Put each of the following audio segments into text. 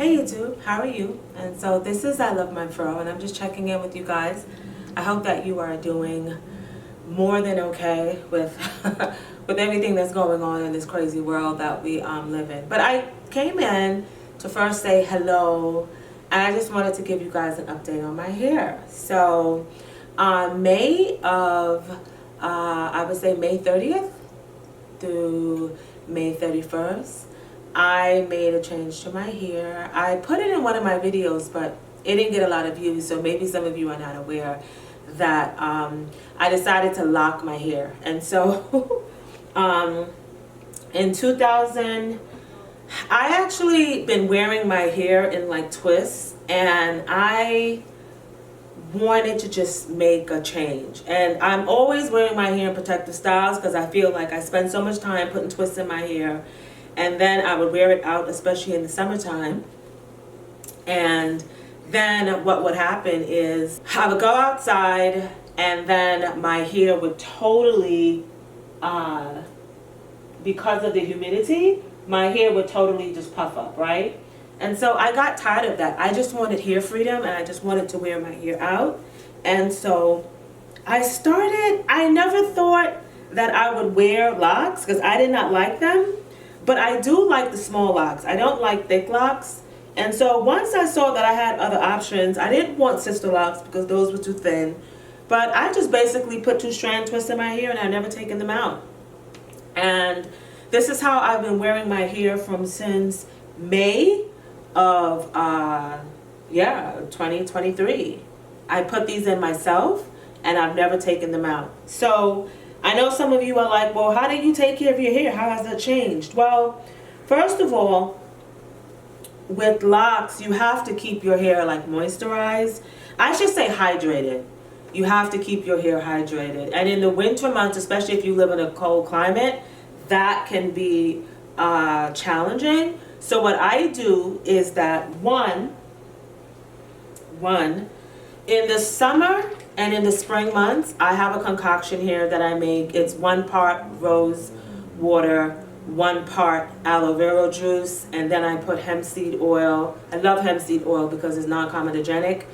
Hey YouTube, how are you? And so this is ILoveMyFro, and I'm just checking in with you guys. I hope that you are doing more than okay with with everything that's going on in this crazy world that we live in. But I came in to first say hello, and I just wanted to give you guys an update on my hair. So on May of, I would say May 30th through May 31st, I made a change to my hair. I put it in one of my videos, but it didn't get a lot of views, so maybe some of you are not aware that I decided to lock my hair. And so in 2000, I actually been wearing my hair in like twists, and I wanted to just make a change. And I'm always wearing my hair in protective styles because I feel like I spend so much time putting twists in my hair, and then I would wear it out, especially in the summertime. And then what would happen is I would go outside, and then my hair would totally, because of the humidity, my hair would totally just puff up, right? And so I got tired of that. I just wanted hair freedom, and I just wanted to wear my hair out. And so I never thought that I would wear locks because I did not like them. But I do like the small locks. I don't like thick locks. And so once I saw that I had other options, I didn't want sister locks because those were too thin. But I just basically put 2-strand twists in my hair, and I've never taken them out. And this is how I've been wearing my hair from since May of 2023. I put these in myself, and I've never taken them out. So I know some of you are like, well, how do you take care of your hair? How has that changed? Well, first of all, with locks, you have to keep your hair like moisturized. I should say hydrated. You have to keep your hair hydrated. And in the winter months, especially if you live in a cold climate, that can be challenging. So what I do is that one, in the summer and in the spring months, I have a concoction here that I make. It's 1 part rose water, 1 part aloe vera juice, and then I put hemp seed oil. I love hemp seed oil because it's non-comedogenic,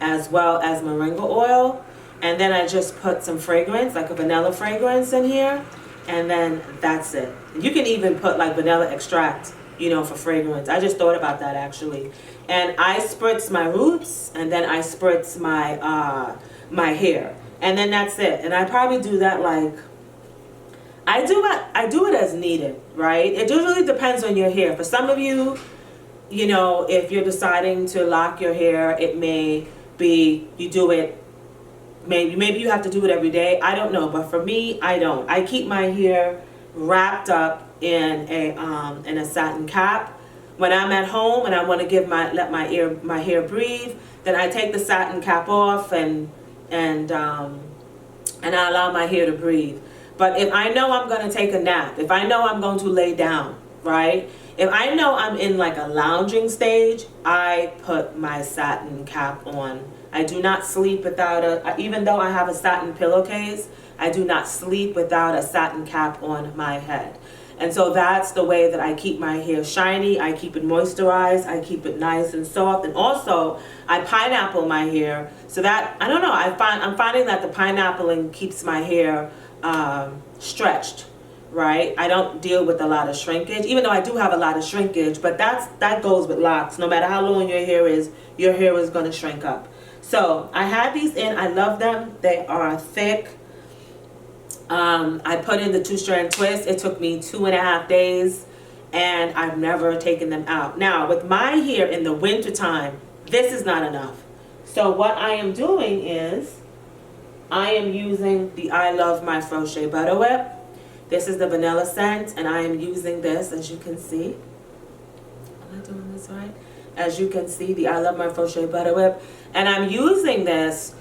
as well as moringa oil. And then I just put some fragrance, like a vanilla fragrance in here, and then that's it. You can even put like vanilla extract, for fragrance. I just thought about that actually. And I spritz my roots, and then I spritz my my hair, and then that's it. And I probably do that like, I do it as needed, right? It just really depends on your hair. For some of you, if you're deciding to lock your hair, it may be you do it, maybe you have to do it every day. I don't know, but for me, I don't. I keep my hair wrapped up in a satin cap. When I'm at home and I want to let my hair breathe, then I take the satin cap off and I allow my hair to breathe. But if I know I'm going to take a nap, if I know I'm going to lay down, right? If I know I'm in like a lounging stage, I put my satin cap on. I do not sleep without even though I have a satin pillowcase, I do not sleep without a satin cap on my head. And so that's the way that I keep my hair shiny. I keep it moisturized. I keep it nice and soft. And also, I pineapple my hair so that, I don't know, I'm finding that the pineappling keeps my hair stretched, right? I don't deal with a lot of shrinkage, even though I do have a lot of shrinkage, but that goes with locks. No matter how long your hair is going to shrink up. So I had these in. I love them. They are thick. I put in the 2-strand twist. It took me 2.5 days, and I've never taken them out. Now, with my hair in the winter time, this is not enough. So what I am doing is I am using the ILoveMyFro Shea Butter Whip. This is the vanilla scent, and I am using this, as you can see. Am I doing this right? As you can see, the ILoveMyFro Shea Butter Whip. And I'm using this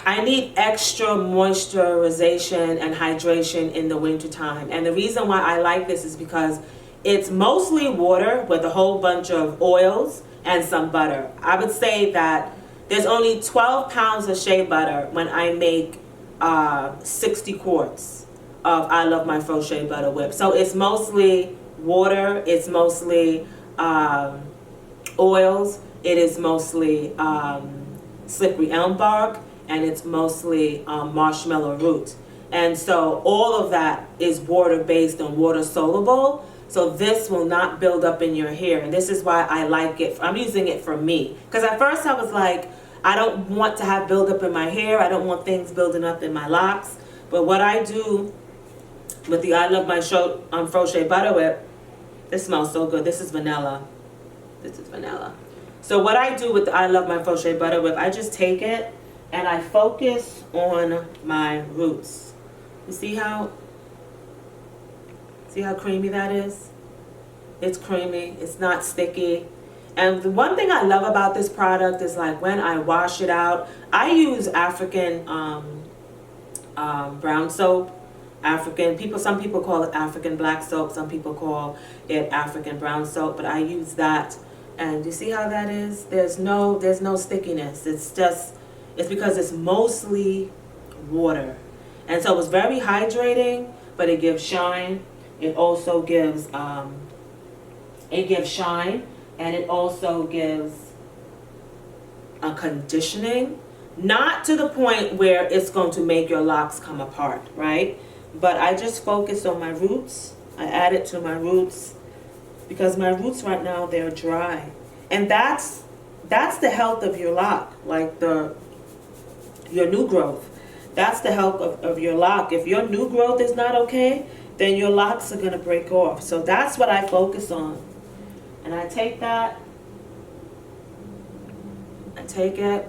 I need extra moisturization and hydration in the winter time. And the reason why I like this is because it's mostly water with a whole bunch of oils and some butter. I would say that there's only 12 pounds of shea butter when I make 60 quarts of ILoveMyFro Shea Butter Whip. So it's mostly water, it's mostly oils, it is mostly slippery elm bark, and it's mostly marshmallow root. And so all of that is water based and water soluble. So this will not build up in your hair. And this is why I like it. I'm using it for me. Because at first I was like, I don't want to have buildup in my hair. I don't want things building up in my locks. But what I do with the I Love My Fro Shea Butter Whip, this smells so good. This is vanilla. This is vanilla. So what I do with the I Love My Fro Shea Butter Whip, I just take it and I focus on my roots. You see how creamy that is? It's creamy. It's not sticky. And the one thing I love about this product is like when I wash it out, I use African brown soap. Some people call it African black soap. Some people call it African brown soap, but I use that. And you see how that is? There's no stickiness. It's because it's mostly water. And so it's very hydrating, but it gives shine. It also gives shine, and it also gives a conditioning, not to the point where it's going to make your locks come apart, right? But I just focus on my roots. I add it to my roots because my roots right now, they're dry. And that's the health of your lock, like your new growth. That's the health of your lock. If your new growth is not okay, then your locks are going to break off. So that's what I focus on. And I take that, I take it,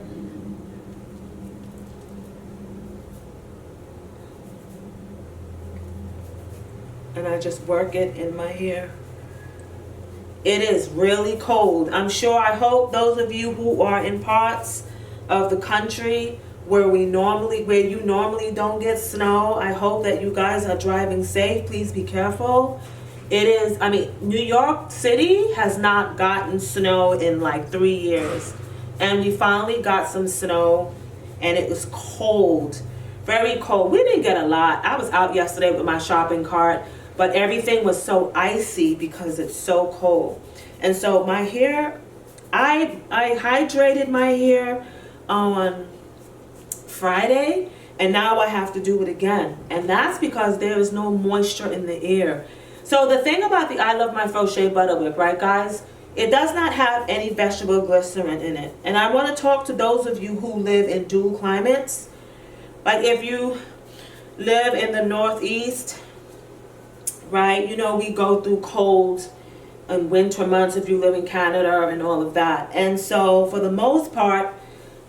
and I just work it in my hair. It is really cold. I hope those of you who are in parts of the country where you normally don't get snow, I hope that you guys are driving safe. Please be careful. New York City has not gotten snow in like 3 years. And we finally got some snow, and it was cold, very cold. We didn't get a lot. I was out yesterday with my shopping cart, but everything was so icy because it's so cold. And so my hair, I hydrated my hair on Friday, and now I have to do it again. And that's because there is no moisture in the air. So the thing about the I Love My Fro Shea Butter Whip, right guys, it does not have any vegetable glycerin in it. And I want to talk to those of you who live in dual climates. Like if you live in the Northeast, right, we go through cold and winter months if you live in Canada and all of that. And so for the most part,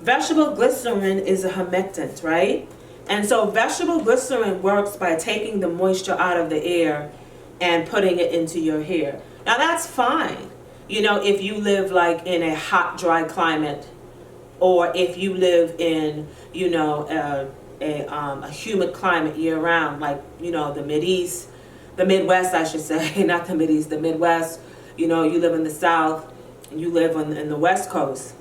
vegetable glycerin is a humectant, right? And so vegetable glycerin works by taking the moisture out of the air and putting it into your hair. Now that's fine, if you live like in a hot, dry climate, or if you live in, a humid climate year round, like, the Midwest, I should say, not the Mideast, the Midwest. You live in the South, and you live in the West Coast.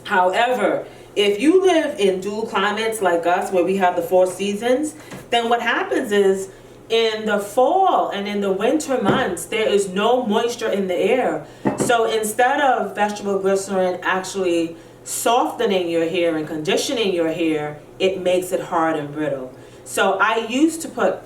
However, if you live in dual climates like us, where we have the 4 seasons, then what happens is in the fall and in the winter months, there is no moisture in the air. So instead of vegetable glycerin actually softening your hair and conditioning your hair, it makes it hard and brittle. So I used to put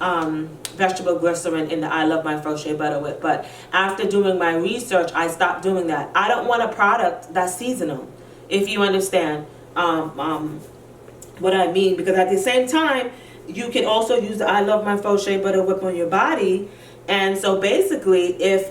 vegetable glycerin in the I Love My Fro Shea Butter Whip, but after doing my research, I stopped doing that. I don't want a product that's seasonal, if you understand what I mean, because at the same time, you can also use the I Love My Fro Shea Butter Whip on your body. And so basically, if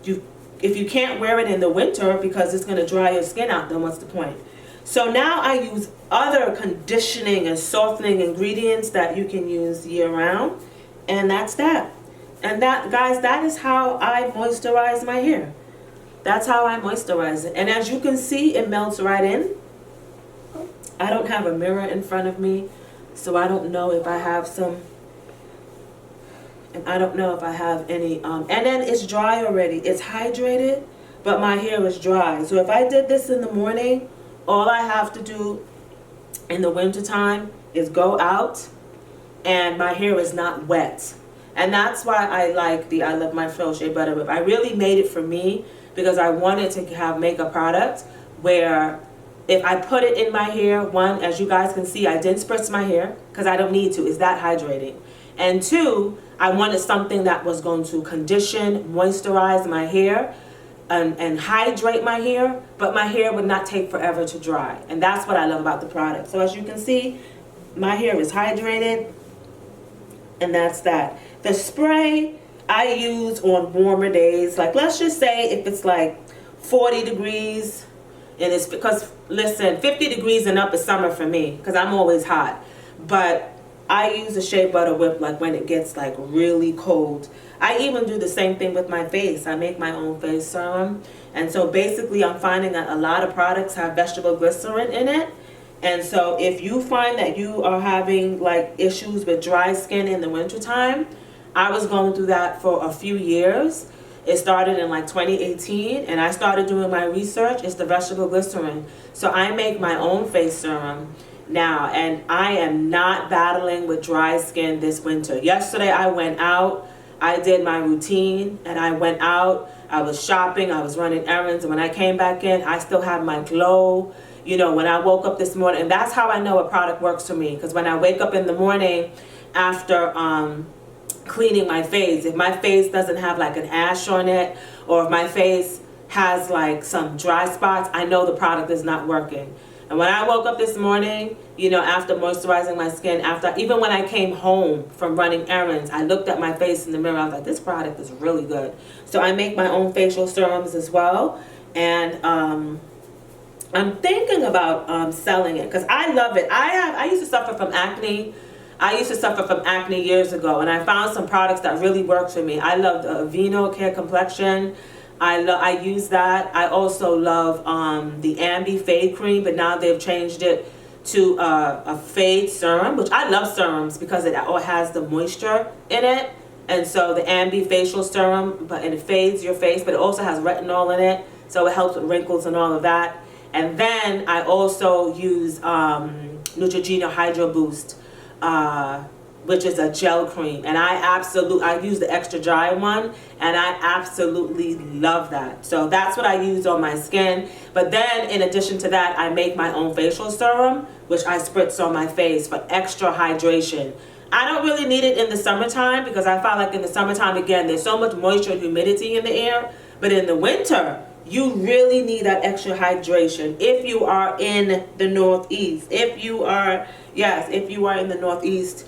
you can't wear it in the winter because it's going to dry your skin out, then what's the point? So now I use other conditioning and softening ingredients that you can use year round, and that's that. And that, guys, that is how I moisturize my hair. That's how I moisturize it. And as you can see, it melts right in. I don't have a mirror in front of me, so I don't know if I have some, and I don't know if I have any, and then it's dry already. It's hydrated, but my hair is dry. So if I did this in the morning, all I have to do in the wintertime is go out, and my hair is not wet. And that's why I like the I Love My Fro Shea Butter Whip. I really made it for me because I wanted to make a product where if I put it in my hair, one, as you guys can see, I didn't spritz my hair because I don't need to. It's that hydrating. And two, I wanted something that was going to condition, moisturize my hair, and hydrate my hair, but my hair would not take forever to dry. And that's what I love about the product. So as you can see, my hair is hydrated, and that's that. The spray I use on warmer days, like let's just say if it's like 40 degrees, and it's because, listen, 50 degrees and up is summer for me because I'm always hot. But I use a shea butter whip like when it gets like really cold. I even do the same thing with my face. I make my own face serum. And so basically I'm finding that a lot of products have vegetable glycerin in it. And so if you find that you are having like issues with dry skin in the wintertime, I was going through that for a few years. It started in like 2018 and I started doing my research. It's the vegetable glycerin. So I make my own face serum now, and I am not battling with dry skin this winter. Yesterday I went out, I did my routine, and I went out, I was shopping, I was running errands, and when I came back in, I still had my glow. You know, when I woke up this morning, and that's how I know a product works for me, because when I wake up in the morning after cleaning my face, if my face doesn't have like an ash on it, or if my face has like some dry spots, I know the product is not working. And when I woke up this morning, you know, after moisturizing my skin, even when I came home from running errands, I looked at my face in the mirror. I was like, this product is really good. So I make my own facial serums as well. And I'm thinking about selling it because I love it. I used to suffer from acne. I used to suffer from acne years ago, and I found some products that really worked for me. I love Aveeno Care Complexion. I use that. I also love the Ambi Fade Cream, but now they've changed it to a Fade Serum, which I love serums because it all has the moisture in it. And so the Ambi Facial Serum, and it fades your face, but it also has retinol in it, so it helps with wrinkles and all of that. And then I also use Neutrogena Hydro Boost, which is a gel cream, and I use the extra dry one, and I absolutely love that. So that's what I use on my skin. But then in addition to that, I make my own facial serum, which I spritz on my face for extra hydration. I don't really need it in the summertime because I find like in the summertime, again, there's so much moisture and humidity in the air. But in the winter, you really need that extra hydration if you are in the Northeast. If you are in the Northeast,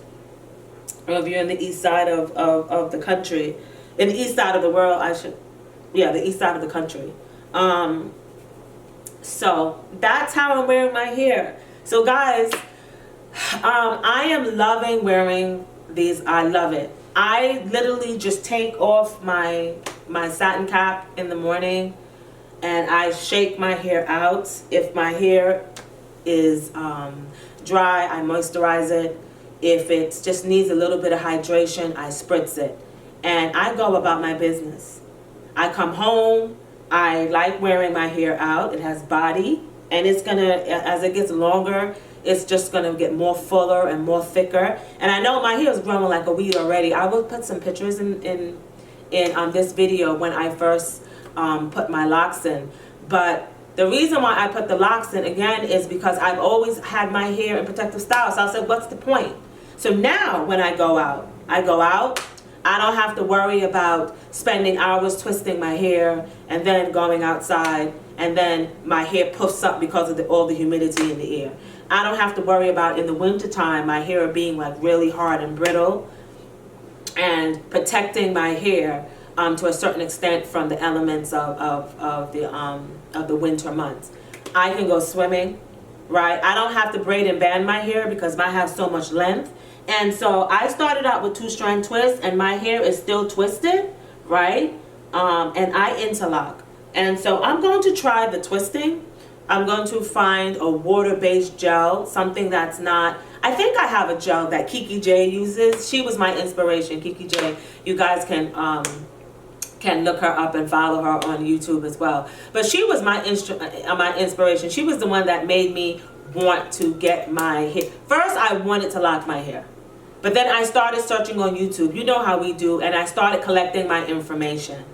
or if you're in the east side of the country, in the east side of the world, the east side of the country. So that's how I'm wearing my hair. So guys, I am loving wearing these. I love it. I literally just take off my satin cap in the morning, and I shake my hair out. If my hair is dry, I moisturize it. If it just needs a little bit of hydration, I spritz it. And I go about my business. I come home, I like wearing my hair out. It has body, and it's gonna, as it gets longer, it's just gonna get more fuller and more thicker. And I know my hair is growing like a weed already. I will put some pictures in this video when I first put my locks in. But the reason why I put the locks in, again, is because I've always had my hair in protective styles. So I said, what's the point? So now when I go out, I don't have to worry about spending hours twisting my hair and then going outside and then my hair puffs up because of all the humidity in the air. I don't have to worry about in the wintertime my hair being like really hard and brittle, and protecting my hair to a certain extent from the elements of the winter months. I can go swimming, right? I don't have to braid and band my hair because I have so much length. And so I started out with 2-strand twists, and my hair is still twisted, right? And I interlock. And so I'm going to try the twisting. I'm going to find a water-based gel, something that's not, I think I have a gel that Kiki J uses. She was my inspiration, Kiki J. You guys can look her up and follow her on YouTube as well. But she was my inspiration. She was the one that made me want to get my hair. First, I wanted to lock my hair. But then I started searching on YouTube. You know how we do. And I started collecting my information.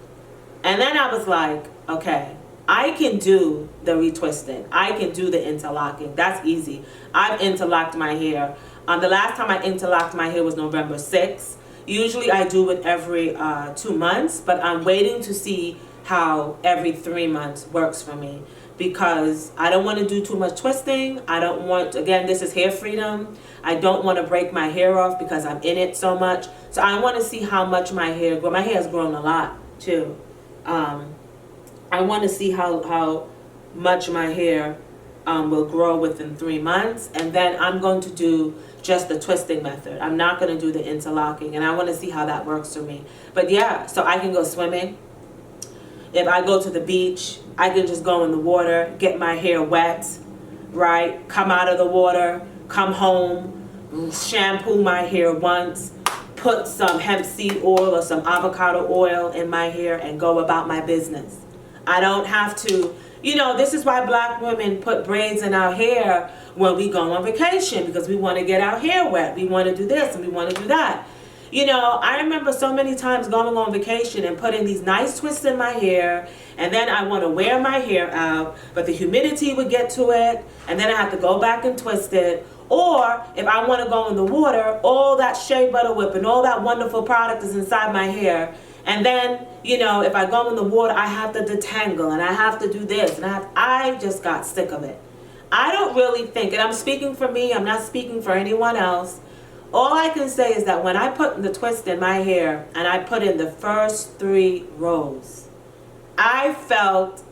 And then I was like, okay, I can do the retwisting. I can do the interlocking. That's easy. I've interlocked my hair. The last time I interlocked my hair was November 6th. Usually I do it every 2 months, but I'm waiting to see how every 3 months works for me, because I don't want to do too much twisting. I don't want, again, this is hair freedom. I don't want to break my hair off because I'm in it so much. So I want to see how much my hair grows. My hair has grown a lot too. I want to see how much my hair will grow within 3 months, and then I'm going to do just the twisting method. I'm not going to do the interlocking, and I want to see how that works for me. But yeah, so I can go swimming. If I go to the beach, I can just go in the water, get my hair wet, right? Come out of the water, come home, shampoo my hair once, put some hemp seed oil or some avocado oil in my hair, and go about my business. I don't have to, you know, this is why black women put braids in our hair when we go on vacation, because we want to get our hair wet. We want to do this and we want to do that. You know, I remember so many times going on vacation and putting these nice twists in my hair, and then I want to wear my hair out, but the humidity would get to it, and then I have to go back and twist it. Or if I want to go in the water, all that shea butter whip and all that wonderful product is inside my hair. And then, you know, if I go in the water, I have to detangle and I have to do this. And I just got sick of it. I don't really think, and I'm speaking for me, I'm not speaking for anyone else. All I can say is that when I put the twist in my hair and I put in the first 3 rows, I felt,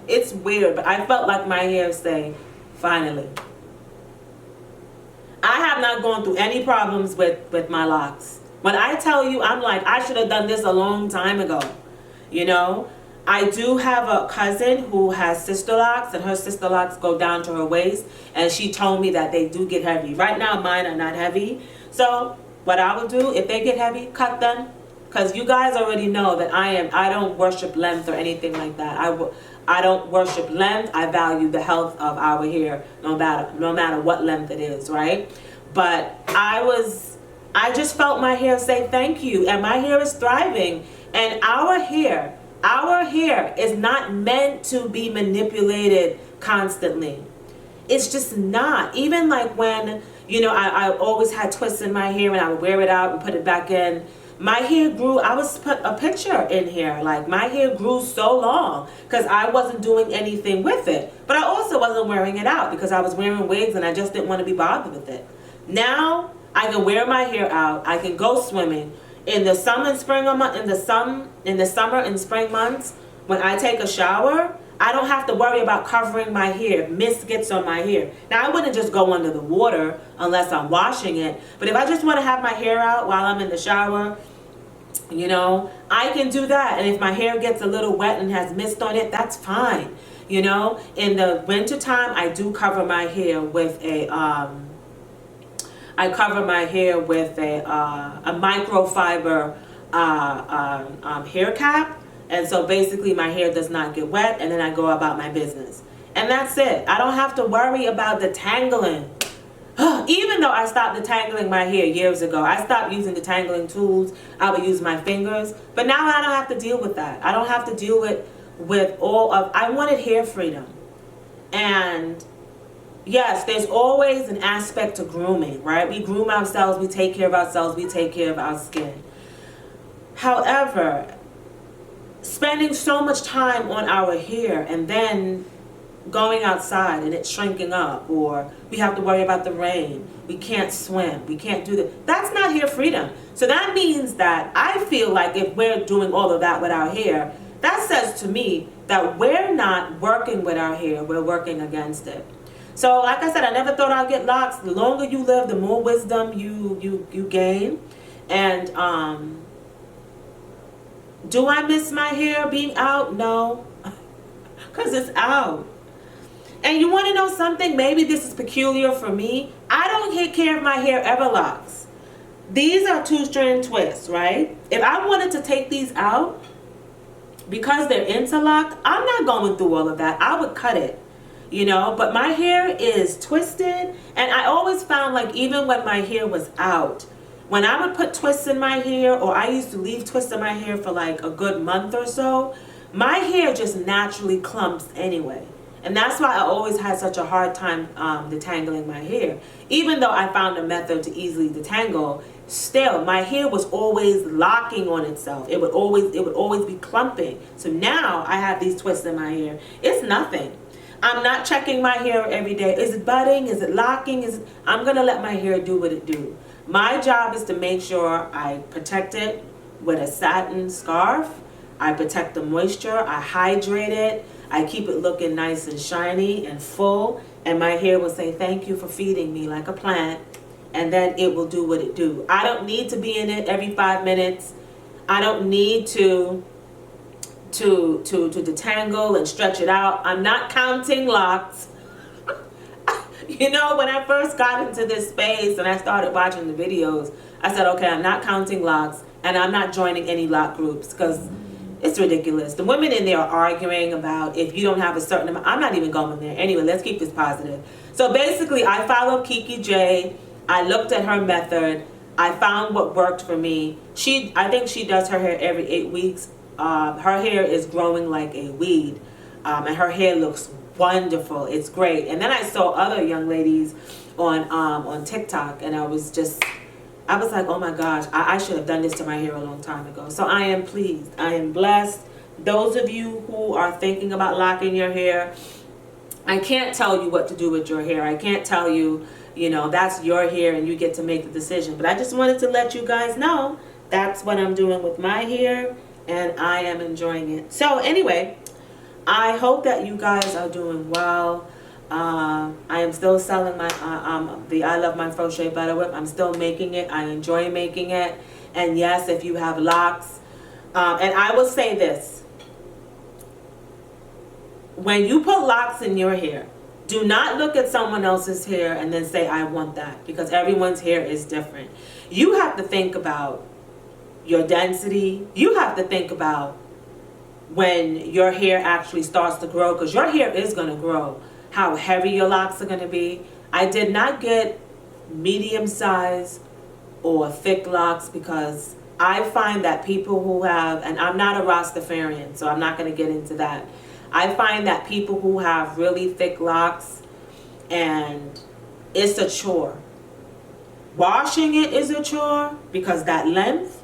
it's weird, but I felt like my hair saying, finally. I have not gone through any problems with my locks. When I tell you, I'm like, I should have done this a long time ago. You know, I do have a cousin who has sister locks, and her sister locks go down to her waist, and she told me that they do get heavy. Right now, mine are not heavy. So what I will do, if they get heavy, cut them. Because you guys already know that I don't worship length or anything like that. I don't worship length. I value the health of our hair, no matter what length it is, right? But I just felt my hair say thank you, and my hair is thriving. And our hair is not meant to be manipulated constantly. It's just not. Even like when, you know, I always had twists in my hair and I would wear it out and put it back in. My hair grew, I was put a picture in here, like my hair grew so long because I wasn't doing anything with it. But I also wasn't wearing it out because I was wearing wigs and I just didn't want to be bothered with it. Now I can wear my hair out. I can go swimming. In the summer and spring summer and spring months, when I take a shower, I don't have to worry about covering my hair if mist gets on my hair. Now, I wouldn't just go under the water unless I'm washing it. But if I just want to have my hair out while I'm in the shower, you know, I can do that. And if my hair gets a little wet and has mist on it, that's fine. You know, in the wintertime, I do cover my hair with a microfiber hair cap. And so basically my hair does not get wet, and then I go about my business. And that's it. I don't have to worry about detangling. Even though I stopped detangling my hair years ago. I stopped using detangling tools. I would use my fingers. But now I don't have to deal with that. I don't have to deal with all of, I wanted hair freedom. And yes, there's always an aspect to grooming, right? We groom ourselves, we take care of ourselves, we take care of our skin. However, spending so much time on our hair and then going outside and it's shrinking up, or we have to worry about the rain, we can't swim, we can't do that. That's not hair freedom. So that means that I feel like if we're doing all of that with our hair, that says to me that we're not working with our hair, we're working against it. So like I said, I never thought I'd get locks. The longer you live, the more wisdom you gain. And do I miss my hair being out? No, because it's out. And you want to know something? Maybe this is peculiar for me. I don't take care of my hair everlocks. These are 2-strand twists, right? If I wanted to take these out, because they're interlocked, I'm not going through all of that. I would cut it, you know. But my hair is twisted, and I always found like even when my hair was out, when I would put twists in my hair, or I used to leave twists in my hair for like a good month or so, My hair just naturally clumps anyway. And that's why I always had such a hard time detangling my hair. Even though I found a method to easily detangle, still my hair was always locking on itself. It would always be clumping. So now I have these twists in my hair. It's nothing. I'm not checking my hair every day. Is it budding? Is it locking? I'm gonna let my hair do what it do. My job is to make sure I protect it with a satin scarf. I protect the moisture. I hydrate it. I keep it looking nice and shiny and full, and my hair will say thank you for feeding me like a plant, and then it will do what it do. I don't need to be in it every 5 minutes. I don't need to detangle and stretch it out. I'm not counting locks. You know, when I first got into this space and I started watching the videos, I said, okay, I'm not counting locks, and I'm not joining any lock groups because it's ridiculous. The women in there are arguing about if you don't have a certain amount. I'm not even going there. Anyway, let's keep this positive. So basically, I followed Kiki J. I looked at her method. I found what worked for me. I think she does her hair every 8 weeks. Her hair is growing like a weed, and her hair looks wonderful. It's great. And then I saw other young ladies on TikTok, and I was like, oh my gosh, I should have done this to my hair a long time ago. So I am pleased. I am blessed. Those of you who are thinking about locking your hair, I can't tell you what to do with your hair. I can't tell you, that's your hair and you get to make the decision. But I just wanted to let you guys know that's what I'm doing with my hair, and I am enjoying it. So anyway, I hope that you guys are doing well. I am still selling my the ILoveMyFro Shea Butter Whip. I'm still making it. I enjoy making it. And yes, if you have locks, and I will say this: when you put locks in your hair, do not look at someone else's hair and then say, I want that, because everyone's hair is different. You have to think about your density. You have to think about when your hair actually starts to grow, because your hair is going to grow, how heavy your locks are going to be. I did not get medium size or thick locks because I find that people who have, and I'm not a Rastafarian, so I'm not going to get into that. I find that people who have really thick locks, and it's a chore. Washing it is a chore because that length,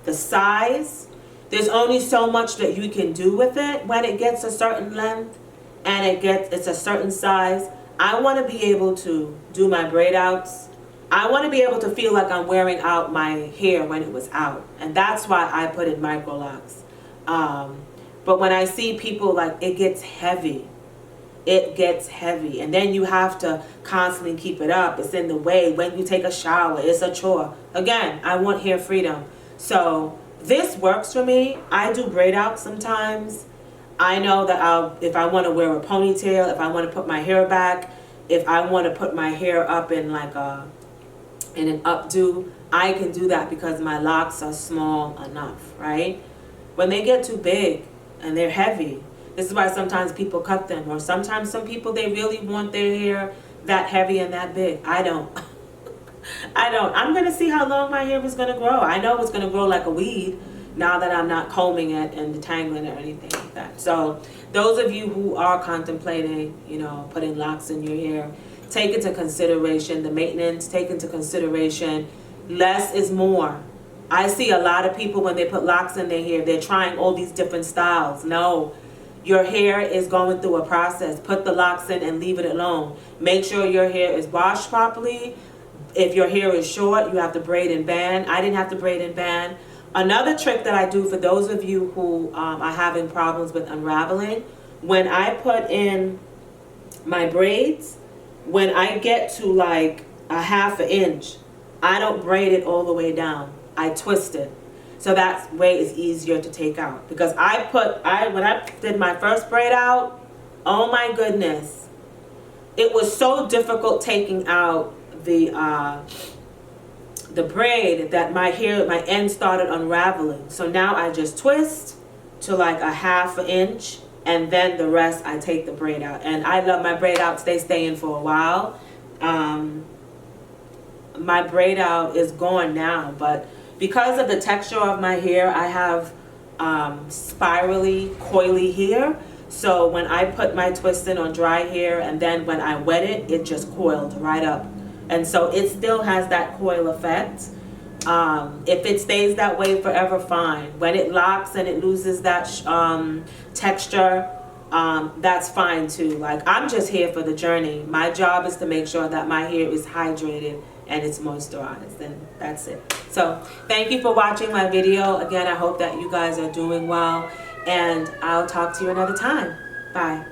the size, there's only so much that you can do with it when it gets a certain length and it's a certain size. I want to be able to do my braid outs. I want to be able to feel like I'm wearing out my hair when it was out. And that's why I put in micro locks. But when I see people, like, it gets heavy. It gets heavy. And then you have to constantly keep it up. It's in the way. When you take a shower, it's a chore. Again, I want hair freedom. So this works for me. I do braid out sometimes. I know that if I want to wear a ponytail, if I want to put my hair back, if I want to put my hair up in like in an updo, I can do that because my locks are small enough, right? When they get too big and they're heavy, this is why sometimes people cut them, or sometimes some people, they really want their hair that heavy and that big. I don't. I don't. I'm going to see how long my hair is going to grow. I know it's going to grow like a weed now that I'm not combing it and detangling it or anything like that. So those of you who are contemplating, putting locks in your hair, take into consideration the maintenance, take into consideration less is more. I see a lot of people when they put locks in their hair, they're trying all these different styles. No, your hair is going through a process. Put the locks in and leave it alone. Make sure your hair is washed properly. If your hair is short, you have to braid and band. I didn't have to braid and band. Another trick that I do for those of you who are having problems with unraveling, when I put in my braids, when I get to like a ½ inch, I don't braid it all the way down. I twist it. So that way it's easier to take out. Because when I did my first braid out, oh my goodness, it was so difficult taking out the braid that my end started unraveling. So now I just twist to like a ½ inch, and then the rest I take the braid out. And I love my braid outs. They stay in for a while. My braid out is gone now, but because of the texture of my hair, I have spirally, coily hair. So when I put my twist in on dry hair and then when I wet it, it just coiled right up. And so it still has that coil effect. If it stays that way forever, fine. When it locks and it loses that texture, that's fine too. Like, I'm just here for the journey. My job is to make sure that my hair is hydrated and it's moisturized, and that's it. So thank you for watching my video. Again, I hope that you guys are doing well, and I'll talk to you another time. Bye.